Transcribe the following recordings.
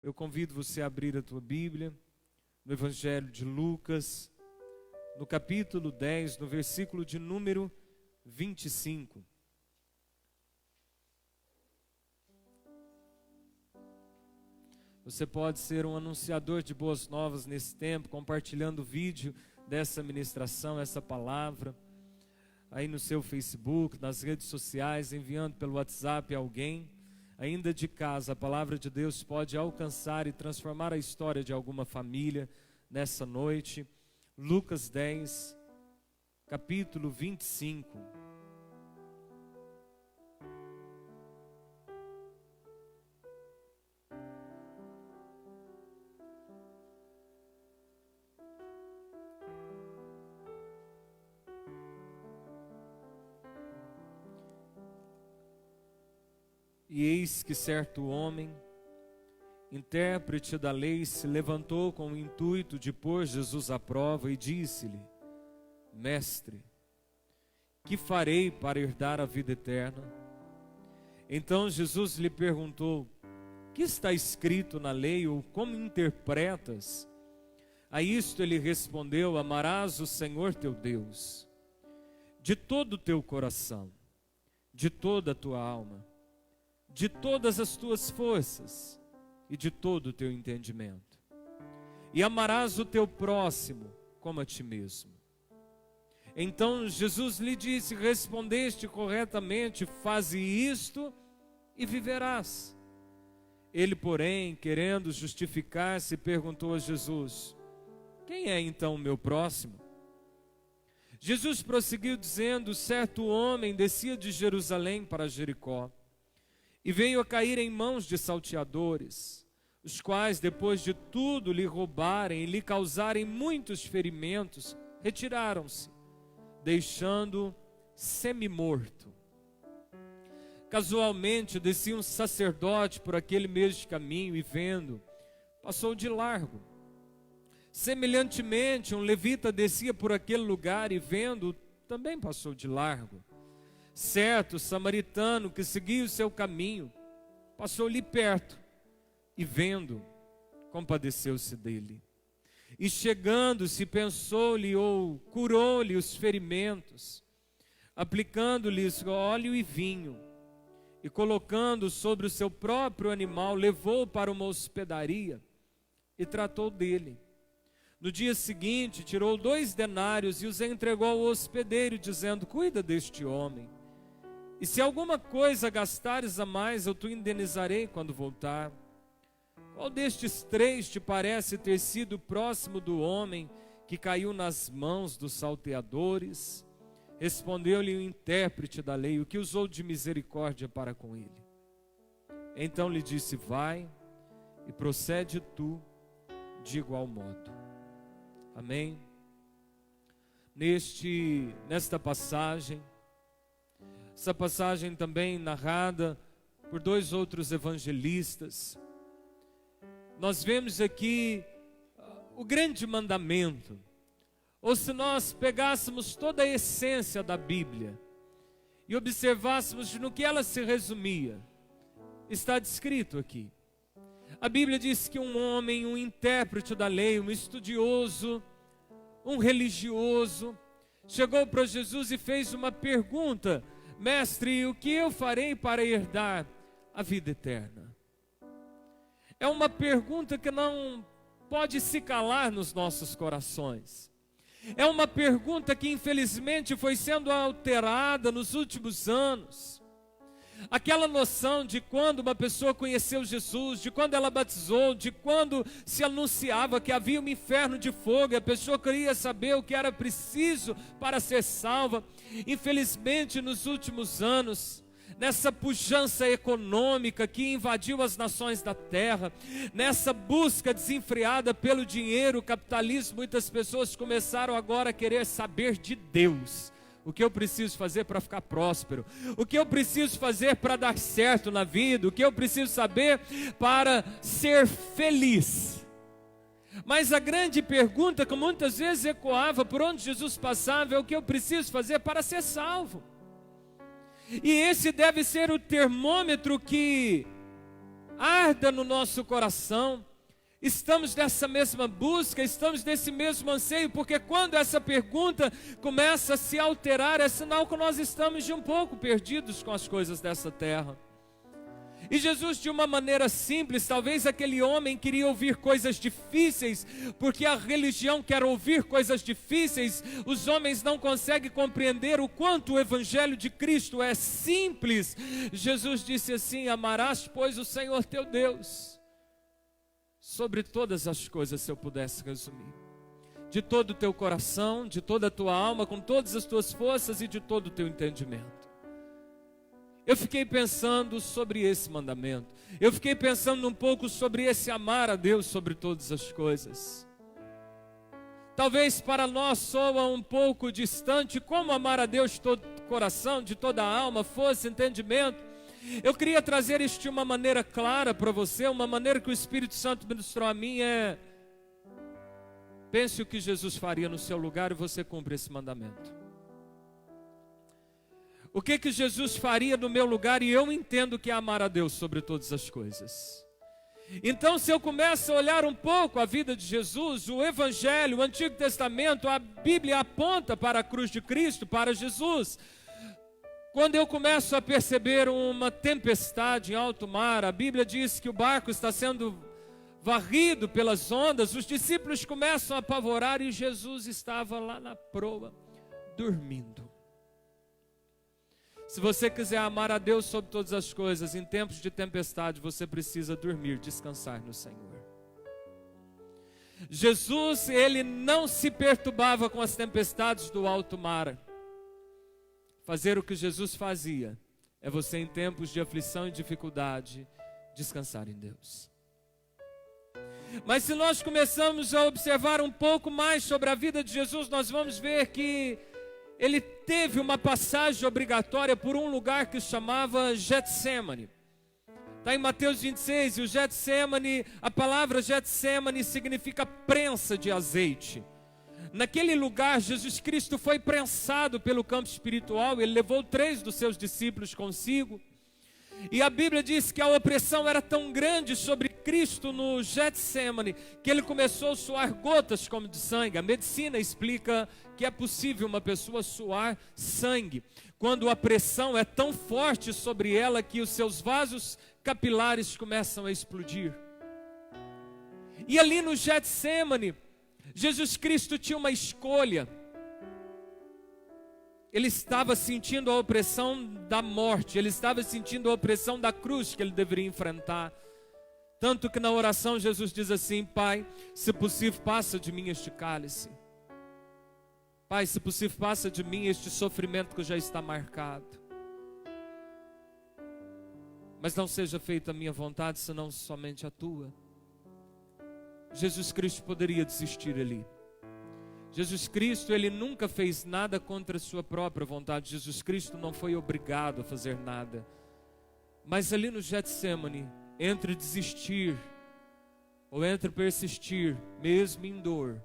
Eu convido você a abrir a tua Bíblia no Evangelho de Lucas, no capítulo 10, no versículo de número 25. Você pode ser um anunciador de boas novas nesse tempo, compartilhando o vídeo dessa ministração, essa palavra, aí no seu Facebook, nas redes sociais, enviando pelo WhatsApp a alguém. Ainda de casa, a palavra de Deus pode alcançar e transformar a história de alguma família nessa noite. Lucas 10, capítulo 25. E eis que certo homem, intérprete da lei, se levantou com o intuito de pôr Jesus à prova e disse-lhe: Mestre, que farei para herdar a vida eterna? Então Jesus lhe perguntou: que está escrito na lei, ou como interpretas? A isto ele respondeu: amarás o Senhor teu Deus de todo o teu coração, de toda a tua alma, de todas as tuas forças e de todo o teu entendimento. E amarás o teu próximo como a ti mesmo. Então Jesus lhe disse: respondeste corretamente, faze isto e viverás. Ele, porém, querendo justificar-se, perguntou a Jesus: quem é então o meu próximo? Jesus prosseguiu dizendo: certo homem descia de Jerusalém para Jericó, e veio a cair em mãos de salteadores, os quais, depois de tudo lhe roubarem e lhe causarem muitos ferimentos, retiraram-se, deixando-o semi-morto. Casualmente descia um sacerdote por aquele mesmo caminho e, vendo, passou de largo. Semelhantemente, um levita descia por aquele lugar e, vendo, também passou de largo. Certo samaritano que seguia o seu caminho passou-lhe perto e, vendo, compadeceu-se dele. E chegando-se, pensou-lhe ou curou-lhe os ferimentos, aplicando-lhes óleo e vinho, e colocando sobre o seu próprio animal, levou-o para uma hospedaria e tratou dele. No dia seguinte, tirou 2 denários e os entregou ao hospedeiro, dizendo: cuida deste homem, e se alguma coisa gastares a mais, eu te indenizarei quando voltar. Qual destes 3 te parece ter sido próximo do homem que caiu nas mãos dos salteadores? Respondeu-lhe o intérprete da lei: o que usou de misericórdia para com ele. Então lhe disse: vai e procede tu de igual modo. Amém? Nesta passagem, essa passagem também narrada por 2 outros evangelistas, nós vemos aqui o grande mandamento. Ou se nós pegássemos toda a essência da Bíblia e observássemos no que ela se resumia, está descrito aqui. A Bíblia diz que um homem, um intérprete da lei, um estudioso, um religioso, chegou para Jesus e fez uma pergunta: Mestre, o que eu farei para herdar a vida eterna? É uma pergunta que não pode se calar nos nossos corações. É uma pergunta que infelizmente foi sendo alterada nos últimos anos. Aquela noção de quando uma pessoa conheceu Jesus, de quando ela batizou, de quando se anunciava que havia um inferno de fogo, e a pessoa queria saber o que era preciso para ser salva. Infelizmente, nos últimos anos, nessa pujança econômica que invadiu as nações da terra, nessa busca desenfreada pelo dinheiro, o capitalismo, muitas pessoas começaram agora a querer saber de Deus. O que eu preciso fazer para ficar próspero? O que eu preciso fazer para dar certo na vida? O que eu preciso saber para ser feliz? Mas a grande pergunta que muitas vezes ecoava por onde Jesus passava é: o que eu preciso fazer para ser salvo? E esse deve ser o termômetro que arda no nosso coração. Estamos nessa mesma busca, estamos nesse mesmo anseio, porque quando essa pergunta começa a se alterar, é sinal que nós estamos de um pouco perdidos com as coisas dessa terra. E Jesus, de uma maneira simples, talvez aquele homem queria ouvir coisas difíceis, porque a religião quer ouvir coisas difíceis. Os homens não conseguem compreender o quanto o Evangelho de Cristo é simples. Jesus disse assim: amarás, pois, o Senhor teu Deus sobre todas as coisas, se eu pudesse resumir, de todo o teu coração, de toda a tua alma, com todas as tuas forças e de todo o teu entendimento. Eu fiquei pensando sobre esse mandamento. Eu fiquei pensando um pouco sobre esse amar a Deus sobre todas as coisas. Talvez para nós soa um pouco distante como amar a Deus de todo o coração, de toda a alma, força, entendimento. Eu queria trazer isto de uma maneira clara para você, uma maneira que o Espírito Santo ministrou a mim é: pense o que Jesus faria no seu lugar e você cumpre esse mandamento. O que Jesus faria no meu lugar e eu entendo que é amar a Deus sobre todas as coisas. Então, se eu começo a olhar um pouco a vida de Jesus, o Evangelho, o Antigo Testamento, a Bíblia aponta para a cruz de Cristo, para Jesus. Quando eu começo a perceber uma tempestade em alto mar, a Bíblia diz que o barco está sendo varrido pelas ondas, os discípulos começam a apavorar e Jesus estava lá na proa, dormindo. Se você quiser amar a Deus sobre todas as coisas, em tempos de tempestade, você precisa dormir, descansar no Senhor. Jesus, ele não se perturbava com as tempestades do alto mar. Fazer o que Jesus fazia é você, em tempos de aflição e dificuldade, descansar em Deus. Mas se nós começamos a observar um pouco mais sobre a vida de Jesus, nós vamos ver que ele teve uma passagem obrigatória por um lugar que se chamava Getsemane. Está em Mateus 26, e o Getsemane, a palavra Getsemane significa prensa de azeite. Naquele lugar, Jesus Cristo foi prensado pelo campo espiritual, ele levou 3 dos seus discípulos consigo. E a Bíblia diz que a opressão era tão grande sobre Cristo no Getsemane, que ele começou a suar gotas como de sangue. A medicina explica que é possível uma pessoa suar sangue, quando a pressão é tão forte sobre ela que os seus vasos capilares começam a explodir. E ali no Getsemane, Jesus Cristo tinha uma escolha. Ele estava sentindo a opressão da morte, ele estava sentindo a opressão da cruz que ele deveria enfrentar. Tanto que na oração Jesus diz assim: Pai, se possível, passa de mim este cálice. Pai, se possível, passa de mim este sofrimento que já está marcado. Mas não seja feita a minha vontade, senão somente a tua. Jesus Cristo poderia desistir ali. Jesus Cristo, ele nunca fez nada contra a sua própria vontade. Jesus Cristo não foi obrigado a fazer nada. Mas ali no Getsemane, entre desistir ou entre persistir, mesmo em dor,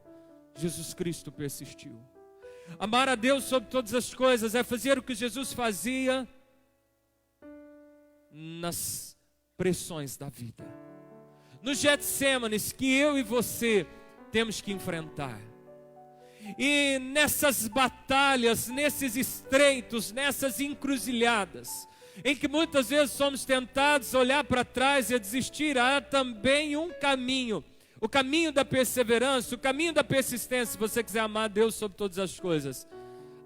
Jesus Cristo persistiu. Amar a Deus sobre todas as coisas é fazer o que Jesus fazia nas pressões da vida. Nos Getsêmanes que eu e você temos que enfrentar. E nessas batalhas, nesses estreitos, nessas encruzilhadas, em que muitas vezes somos tentados a olhar para trás e a desistir, há também um caminho. O caminho da perseverança, o caminho da persistência. Se você quiser amar a Deus sobre todas as coisas,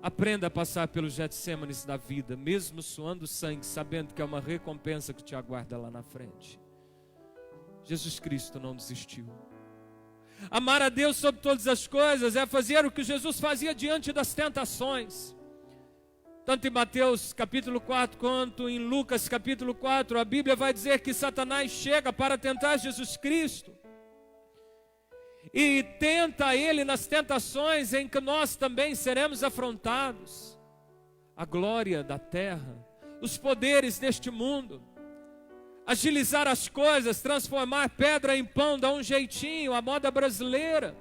aprenda a passar pelos Getsêmanes da vida, mesmo suando sangue, sabendo que é uma recompensa que te aguarda lá na frente. Jesus Cristo não desistiu. Amar a Deus sobre todas as coisas é fazer o que Jesus fazia diante das tentações. Tanto em Mateus capítulo 4 quanto em Lucas capítulo 4, a Bíblia vai dizer que Satanás chega para tentar Jesus Cristo. E tenta ele nas tentações em que nós também seremos afrontados. A glória da terra, os poderes deste mundo, agilizar as coisas, transformar pedra em pão, dar um jeitinho, a moda brasileira.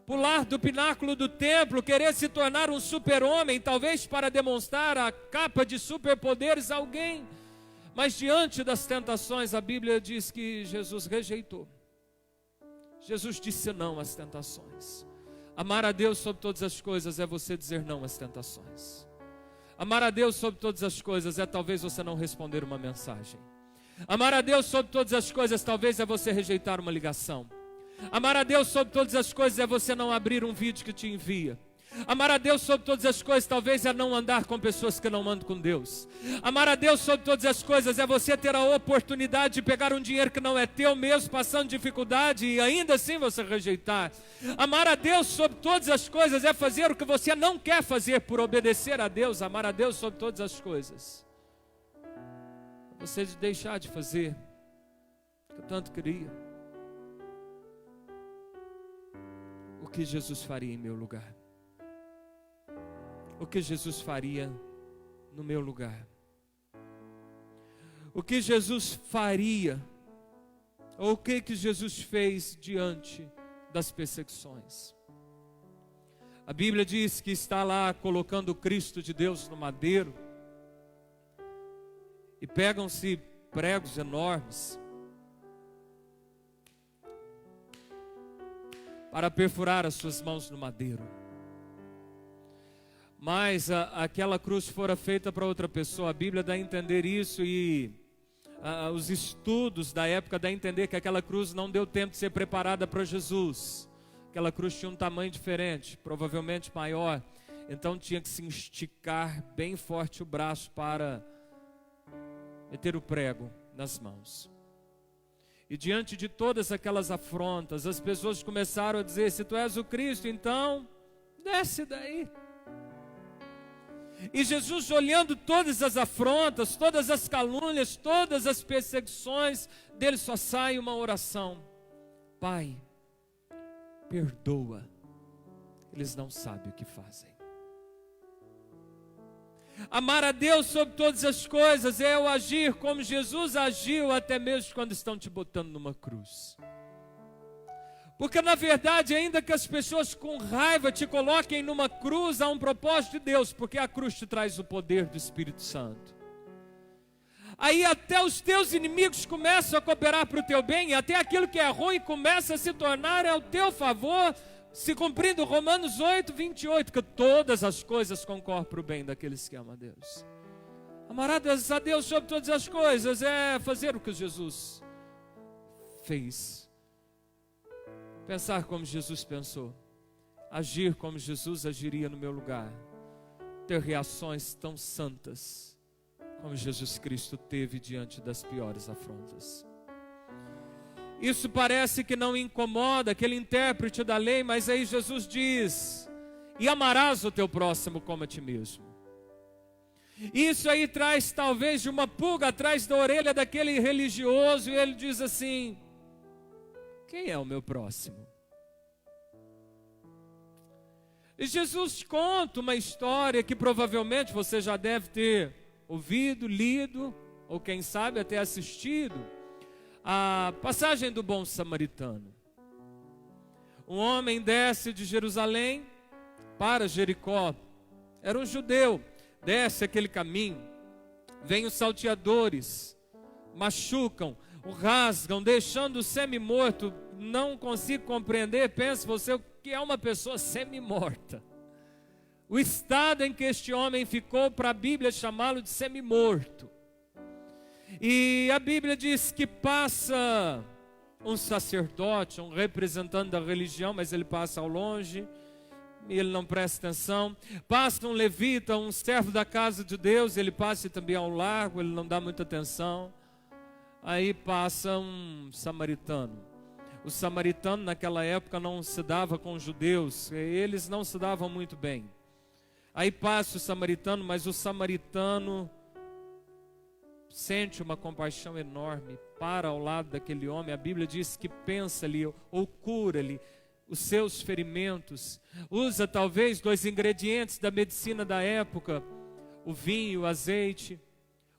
Pular do pináculo do templo, querer se tornar um super-homem, talvez para demonstrar a capa de superpoderes a alguém. Mas diante das tentações, a Bíblia diz que Jesus rejeitou. Jesus disse não às tentações. Amar a Deus sobre todas as coisas é você dizer não às tentações. Amar a Deus sobre todas as coisas é talvez você não responder uma mensagem. Amar a Deus sobre todas as coisas talvez é você rejeitar uma ligação. Amar a Deus sobre todas as coisas é você não abrir um vídeo que te envia. Amar a Deus sobre todas as coisas talvez é não andar com pessoas que não andam com Deus. Amar a Deus sobre todas as coisas é você ter a oportunidade de pegar um dinheiro que não é teu mesmo, passando dificuldade e ainda assim você rejeitar. Amar a Deus sobre todas as coisas é fazer o que você não quer fazer por obedecer a Deus. Amar a Deus sobre todas as coisas é você deixar de fazer o que eu tanto queria. O que Jesus faria em meu lugar? O que Jesus faria no meu lugar? O que Jesus faria, ou o que Jesus fez diante das perseguições? A Bíblia diz que está lá colocando o Cristo de Deus no madeiro, e pegam-se pregos enormes para perfurar as suas mãos no madeiro. Mas aquela cruz fora feita para outra pessoa. A Bíblia dá a entender isso e os estudos da época dá a entender que aquela cruz não deu tempo de ser preparada para Jesus. Aquela cruz tinha um tamanho diferente, provavelmente maior. Então tinha que se esticar bem forte o braço para meter o prego nas mãos. E diante de todas aquelas afrontas, as pessoas começaram a dizer: se tu és o Cristo, então desce daí. E Jesus, olhando todas as afrontas, todas as calúnias, todas as perseguições, dele só sai uma oração: Pai, perdoa, eles não sabem o que fazem. Amar a Deus sobre todas as coisas é o agir como Jesus agiu, até mesmo quando estão te botando numa cruz. Porque na verdade, ainda que as pessoas com raiva te coloquem numa cruz, há um propósito de Deus, porque a cruz te traz o poder do Espírito Santo. Aí até os teus inimigos começam a cooperar para o teu bem, e até aquilo que é ruim começa a se tornar ao teu favor, se cumprindo Romanos 8, 28, que todas as coisas concorrem para o bem daqueles que amam a Deus. Amar a Deus sobre todas as coisas é fazer o que Jesus fez. Pensar como Jesus pensou, agir como Jesus agiria no meu lugar, ter reações tão santas como Jesus Cristo teve diante das piores afrontas. Isso parece que não incomoda aquele intérprete da lei, mas aí Jesus diz: e amarás o teu próximo como a ti mesmo. Isso aí traz talvez de uma pulga atrás da orelha daquele religioso, e ele diz assim: quem é o meu próximo? E Jesus conta uma história que provavelmente você já deve ter ouvido, lido, ou quem sabe até assistido. A passagem do bom samaritano. Um homem desce de Jerusalém para Jericó. Era um judeu, desce aquele caminho. Vêm os salteadores, machucam, o rasgam, deixando o semi-morto. Não consigo compreender, pensa você, o que é uma pessoa semi-morta. O estado em que este homem ficou, para a Bíblia chamá-lo de semi-morto. E a Bíblia diz que passa um sacerdote, um representante da religião, mas ele passa ao longe, e ele não presta atenção. Passa um levita, um servo da casa de Deus, ele passa também ao largo, ele não dá muita atenção. Aí passa um samaritano. O samaritano naquela época não se dava com os judeus, eles não se davam muito bem. Aí passa o samaritano, mas o samaritano sente uma compaixão enorme, para ao lado daquele homem. A Bíblia diz que pensa-lhe ou cura-lhe os seus ferimentos. Usa talvez 2 ingredientes da medicina da época: o vinho e o azeite.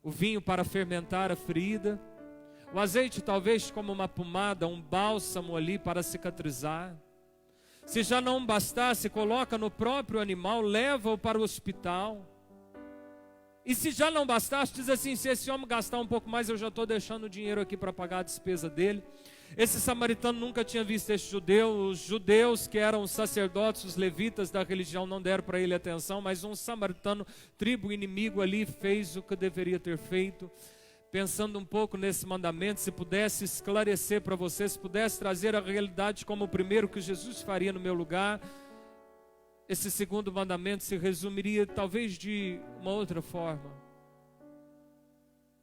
O vinho para fermentar a ferida, o azeite talvez como uma pomada, um bálsamo ali para cicatrizar. Se já não bastasse, coloca no próprio animal, leva-o para o hospital. E se já não bastasse, diz assim: se esse homem gastar um pouco mais, eu já estou deixando o dinheiro aqui para pagar a despesa dele. Esse samaritano nunca tinha visto esse judeu. Os judeus, que eram os sacerdotes, os levitas da religião, não deram para ele atenção, mas um samaritano, tribo inimigo ali, fez o que deveria ter feito. Pensando um pouco nesse mandamento, se pudesse esclarecer para você, se pudesse trazer a realidade como o primeiro que Jesus faria no meu lugar, esse segundo mandamento se resumiria talvez de uma outra forma: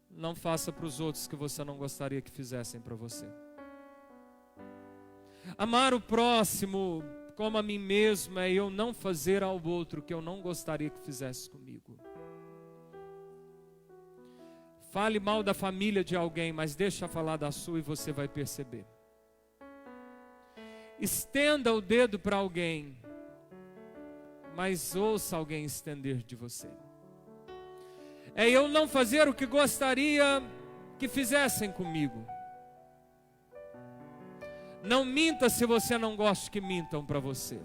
não faça para os outros o que você não gostaria que fizessem para você. Amar o próximo como a mim mesmo é eu não fazer ao outro o que eu não gostaria que fizesse comigo. Fale mal da família de alguém, mas deixa falar da sua e você vai perceber. Estenda o dedo para alguém, mas ouça alguém estender de você. É eu não fazer o que gostaria que fizessem comigo. Não minta se você não gosta que mintam para você.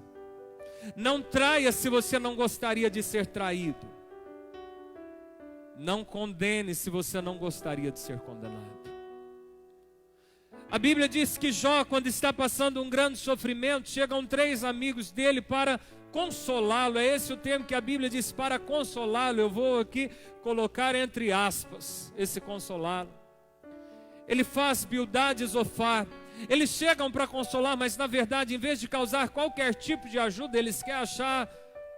Não traia se você não gostaria de ser traído. Não condene se você não gostaria de ser condenado. A Bíblia diz que Jó, quando está passando um grande sofrimento, chegam 3 amigos dele para consolá-lo. É esse o termo que a Bíblia diz, para consolá-lo. Eu vou aqui colocar entre aspas esse consolá-lo. Ele faz Bildade e Zofar. Eles chegam para consolar, mas na verdade, em vez de causar qualquer tipo de ajuda, eles querem achar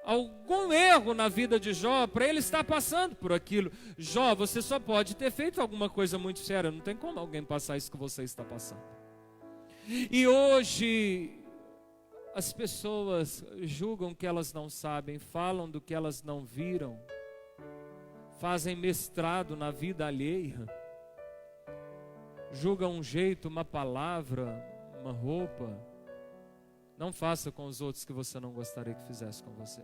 algum erro na vida de Jó, para ele estar passando por aquilo. Jó, você só pode ter feito alguma coisa muito séria, não tem como alguém passar isso que você está passando. E hoje, as pessoas julgam que elas não sabem, falam do que elas não viram, fazem mestrado na vida alheia, julgam um jeito, uma palavra, uma roupa. Não faça com os outros que você não gostaria que fizesse com você.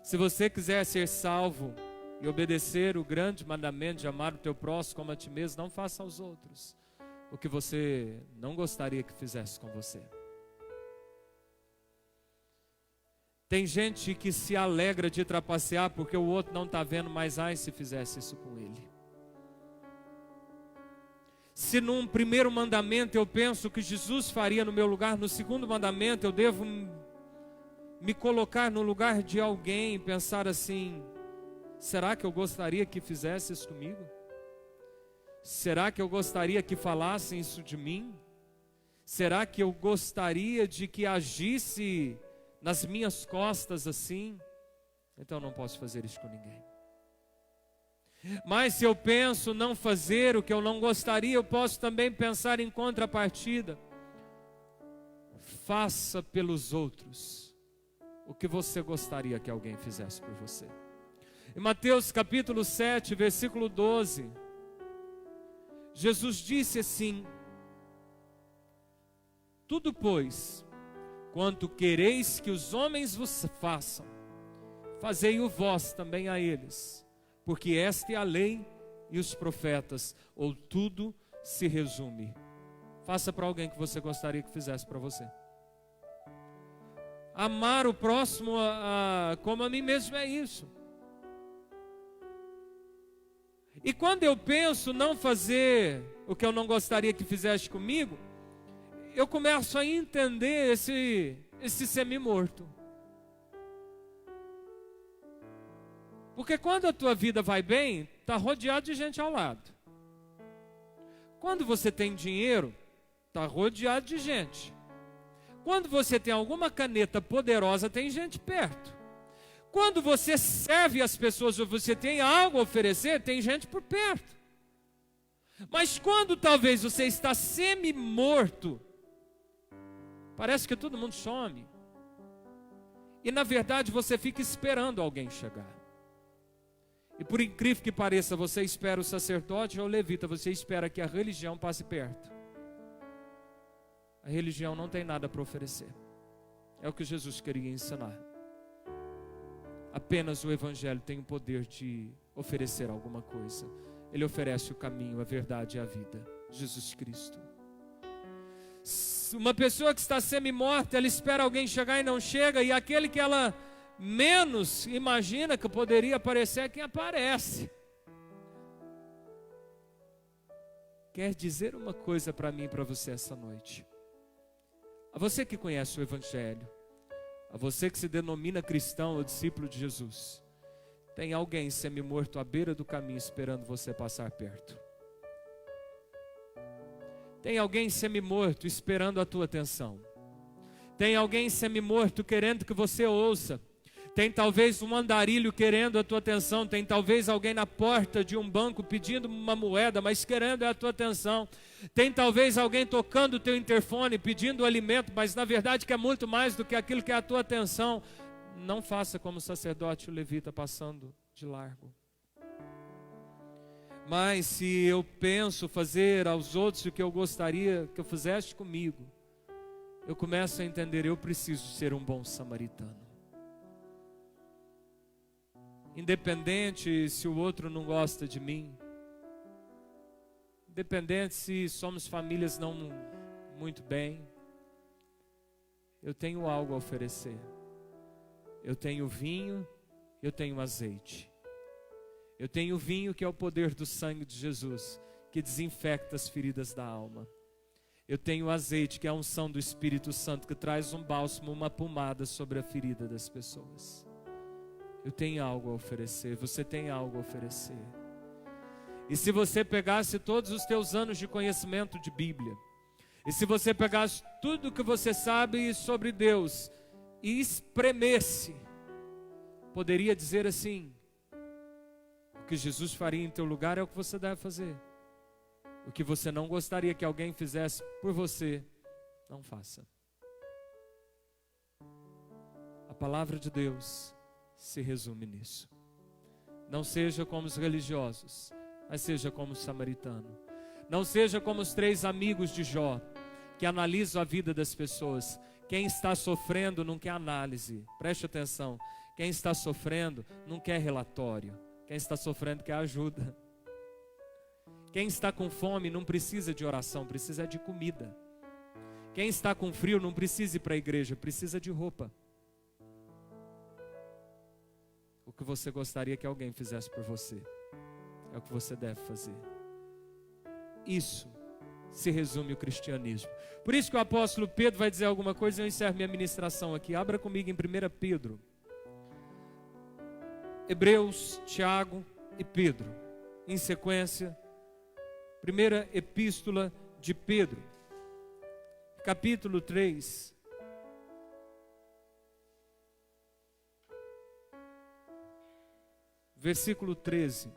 Se você quiser ser salvo e obedecer o grande mandamento de amar o teu próximo como a ti mesmo, não faça aos outros o que você não gostaria que fizesse com você. Tem gente que se alegra de trapacear porque o outro não está vendo, mas ai se fizesse isso com ele. Se num primeiro mandamento eu penso que Jesus faria no meu lugar, no segundo mandamento eu devo me colocar no lugar de alguém e pensar assim: será que eu gostaria que fizesse isso comigo? Será que eu gostaria que falassem isso de mim? Será que eu gostaria de que agisse nas minhas costas assim? Então eu não posso fazer isso com ninguém. Mas se eu penso não fazer o que eu não gostaria, eu posso também pensar em contrapartida. Faça pelos outros o que você gostaria que alguém fizesse por você. Em Mateus capítulo 7, versículo 12, Jesus disse assim: tudo, pois, quanto quereis que os homens vos façam, fazei-o vós também a eles. Porque esta é a lei e os profetas, ou tudo se resume. Faça para alguém que você gostaria que fizesse para você. Amar o próximo como a mim mesmo é isso. E quando eu penso não fazer o que eu não gostaria que fizesse comigo, eu começo a entender esse semi-morto. Porque quando a tua vida vai bem, está rodeado de gente ao lado. Quando você tem dinheiro, está rodeado de gente. Quando você tem alguma caneta poderosa, tem gente perto. Quando você serve as pessoas ou você tem algo a oferecer, tem gente por perto. Mas quando talvez você está semi-morto, parece que todo mundo some. E na verdade você fica esperando alguém chegar. E por incrível que pareça, você espera o sacerdote ou o levita, você espera que a religião passe perto. A religião não tem nada para oferecer. É o que Jesus queria ensinar. Apenas o Evangelho tem o poder de oferecer alguma coisa. Ele oferece o caminho, a verdade e a vida. Jesus Cristo. Uma pessoa que está semi-morta, ela espera alguém chegar e não chega, e aquele que ela menos imagina que poderia aparecer quem aparece. Quer dizer uma coisa para mim e para você essa noite. A você que conhece o Evangelho, a você que se denomina cristão ou discípulo de Jesus, tem alguém semi-morto à beira do caminho esperando você passar perto. Tem alguém semi-morto esperando a tua atenção. Tem alguém semi-morto querendo que você ouça. Tem talvez um andarilho querendo a tua atenção. Tem talvez alguém na porta de um banco pedindo uma moeda, mas querendo a tua atenção. Tem talvez alguém tocando o teu interfone, pedindo alimento, mas na verdade quer muito mais do que aquilo que é a tua atenção. Não faça como o sacerdote e o levita passando de largo. Mas se eu penso fazer aos outros o que eu gostaria que eu fizesse comigo, eu começo a entender, eu preciso ser um bom samaritano. Independente se o outro não gosta de mim, independente se somos famílias não muito bem, eu tenho algo a oferecer. Eu tenho vinho, eu tenho azeite. Eu tenho vinho, que é o poder do sangue de Jesus, que desinfecta as feridas da alma. Eu tenho azeite, que é a unção do Espírito Santo, que traz um bálsamo, uma pomada sobre a ferida das pessoas. Eu tenho algo a oferecer, você tem algo a oferecer. E se você pegasse todos os teus anos de conhecimento de Bíblia, e se você pegasse tudo que você sabe sobre Deus e espremesse, poderia dizer assim: o que Jesus faria em teu lugar é o que você deve fazer. O que você não gostaria que alguém fizesse por você, não faça. A palavra de Deus se resume nisso. Não seja como os religiosos, mas seja como o samaritano. Não seja como os 3 amigos de Jó, que analisam a vida das pessoas. Quem está sofrendo não quer análise. Preste atenção. Quem está sofrendo não quer relatório. Quem está sofrendo quer ajuda. Quem está com fome não precisa de oração, precisa de comida. Quem está com frio não precisa ir para a igreja, precisa de roupa. O que você gostaria que alguém fizesse por você é o que você deve fazer. Isso se resume o cristianismo. Por isso que o apóstolo Pedro vai dizer alguma coisa e eu encerro minha ministração aqui. Abra comigo em 1 Pedro. Hebreus, Tiago e Pedro. Em sequência, primeira epístola de Pedro, capítulo 3. Versículo 13.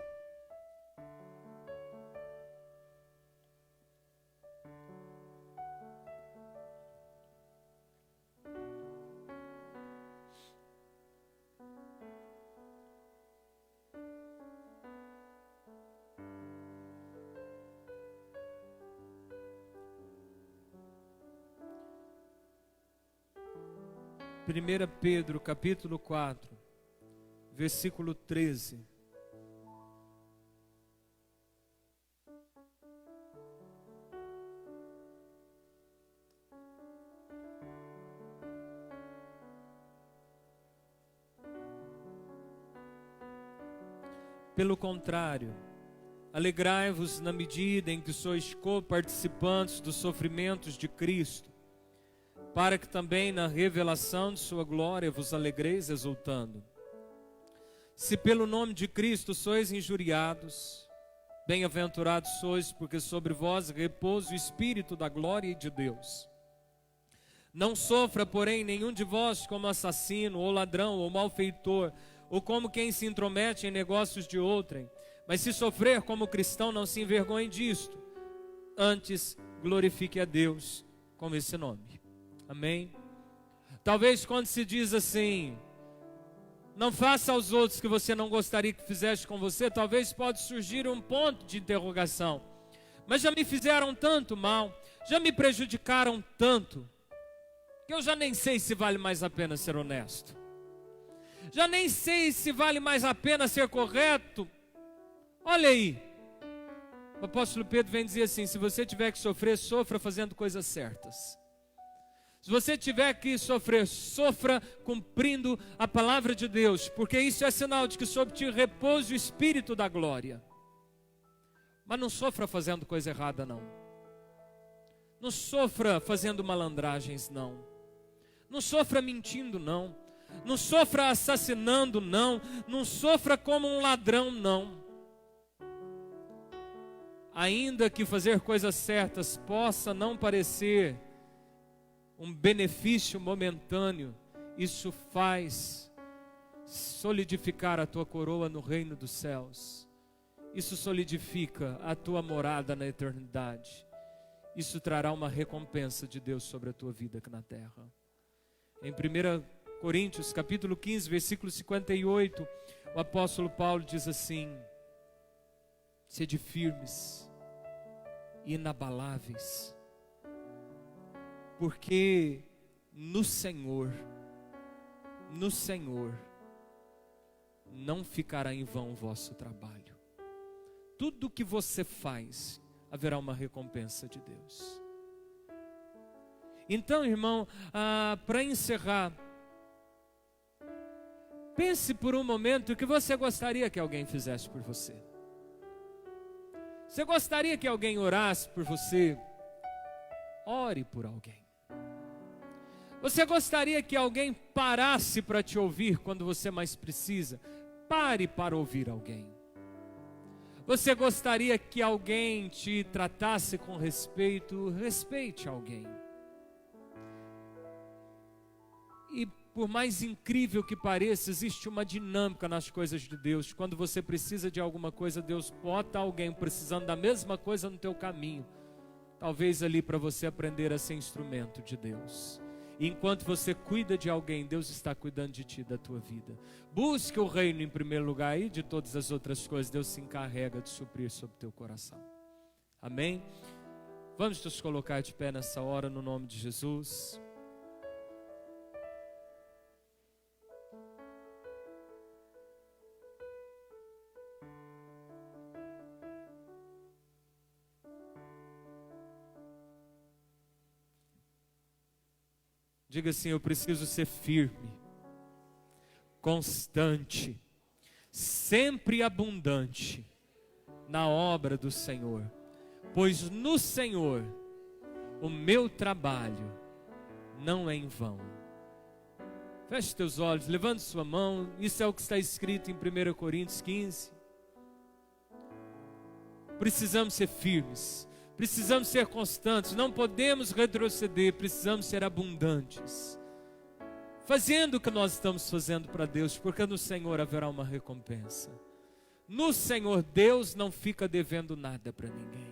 Primeira Pedro, capítulo 4, versículo 13. Pelo contrário, alegrai-vos na medida em que sois co-participantes dos sofrimentos de Cristo, para que também na revelação de sua glória vos alegreis exultando. Se pelo nome de Cristo sois injuriados, bem-aventurados sois, porque sobre vós repousa o Espírito da glória e de Deus. Não sofra, porém, nenhum de vós como assassino, ou ladrão, ou malfeitor, ou como quem se intromete em negócios de outrem, mas se sofrer como cristão, não se envergonhe disto, antes glorifique a Deus com esse nome. Amém? Talvez quando se diz assim, não faça aos outros que você não gostaria que fizesse com você, talvez pode surgir um ponto de interrogação. Mas já me fizeram tanto mal, já me prejudicaram tanto, que eu já nem sei se vale mais a pena ser honesto. Já nem sei se vale mais a pena ser correto. Olha aí, o apóstolo Pedro vem dizer assim, se você tiver que sofrer, sofra fazendo coisas certas. Se você tiver que sofrer, sofra cumprindo a palavra de Deus, porque isso é sinal de que sobre ti repousa o Espírito da glória. Mas não sofra fazendo coisa errada, não. Não sofra fazendo malandragens, não. Não sofra mentindo, não. Não sofra assassinando, não. Não sofra como um ladrão, não. Ainda que fazer coisas certas possa não parecer um benefício momentâneo, isso faz solidificar a tua coroa no reino dos céus. Isso solidifica a tua morada na eternidade. Isso trará uma recompensa de Deus sobre a tua vida aqui na terra. Em 1 Coríntios, capítulo 15, versículo 58, o apóstolo Paulo diz assim: sede firmes, inabaláveis, porque no Senhor não ficará em vão o vosso trabalho. Tudo que você faz, haverá uma recompensa de Deus. Então, irmão, para encerrar, pense por um momento o que você gostaria que alguém fizesse por você. Você gostaria que alguém orasse por você? Ore por alguém. Você gostaria que alguém parasse para te ouvir quando você mais precisa? Pare para ouvir alguém. Você gostaria que alguém te tratasse com respeito? Respeite alguém. E por mais incrível que pareça, existe uma dinâmica nas coisas de Deus. Quando você precisa de alguma coisa, Deus bota alguém precisando da mesma coisa no teu caminho. Talvez ali para você aprender a ser instrumento de Deus. E enquanto você cuida de alguém, Deus está cuidando de ti, da tua vida. Busque o reino em primeiro lugar e de todas as outras coisas Deus se encarrega de suprir sobre o teu coração. Amém? Vamos nos colocar de pé nessa hora no nome de Jesus. Diga assim: eu preciso ser firme, constante, sempre abundante na obra do Senhor, pois no Senhor o meu trabalho não é em vão. Feche teus olhos, levante sua mão. Isso é o que está escrito em 1 Coríntios 15. Precisamos ser firmes, precisamos ser constantes, não podemos retroceder, precisamos ser abundantes, fazendo o que nós estamos fazendo para Deus, porque no Senhor haverá uma recompensa. No Senhor, Deus não fica devendo nada para ninguém.